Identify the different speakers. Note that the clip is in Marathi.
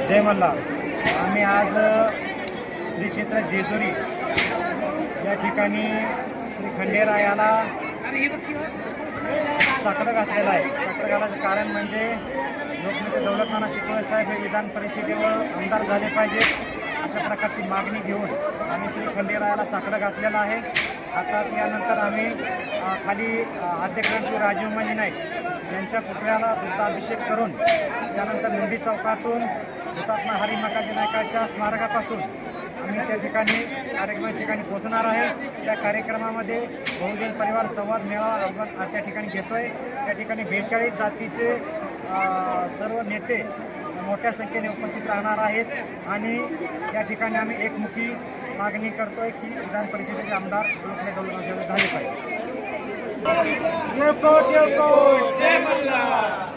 Speaker 1: जय मल्हार. आम्ही आज श्री क्षेत्र जेजुरी या ठिकाणी श्री खंडेरायाला साकडं घातलेलं आहे. साकडं घालायचं कारण म्हणजे लोकनेते दौलतनाना शितोळे साहेब हे विधान परिषदेवर आमदार झाले पाहिजेत अशा प्रकारची मागणी घेऊन आम्ही श्री खंडेरायाला साकडं घातलेलं आहे. आता यानंतर आम्ही खाली आद्यक्रांती राजीव माली नाईक यांच्या पुतळ्याला दुग्धाभिषेक करून त्यानंतर नंदी चौकातून हुतात्मा हरी मकाजी नायकाच्या स्मारकापासून आम्ही त्या ठिकाणी कार्यक्रम ठिकाणी पोहोचणार आहे. त्या कार्यक्रमामध्ये बहुजन परिवार संवाद मेळावा आपण त्या ठिकाणी घेतोय. त्या ठिकाणी 42 जातीचे सर्व नेते मोठ्या संख्येने उपस्थित राहणार आहेत आणि त्या ठिकाणी आम्ही एकमुखी मागणी करतोय की विधान परिषदेचे आमदार लोकनेते दौलतनाना झाले पाहिजे.
Speaker 2: जय मल्हार.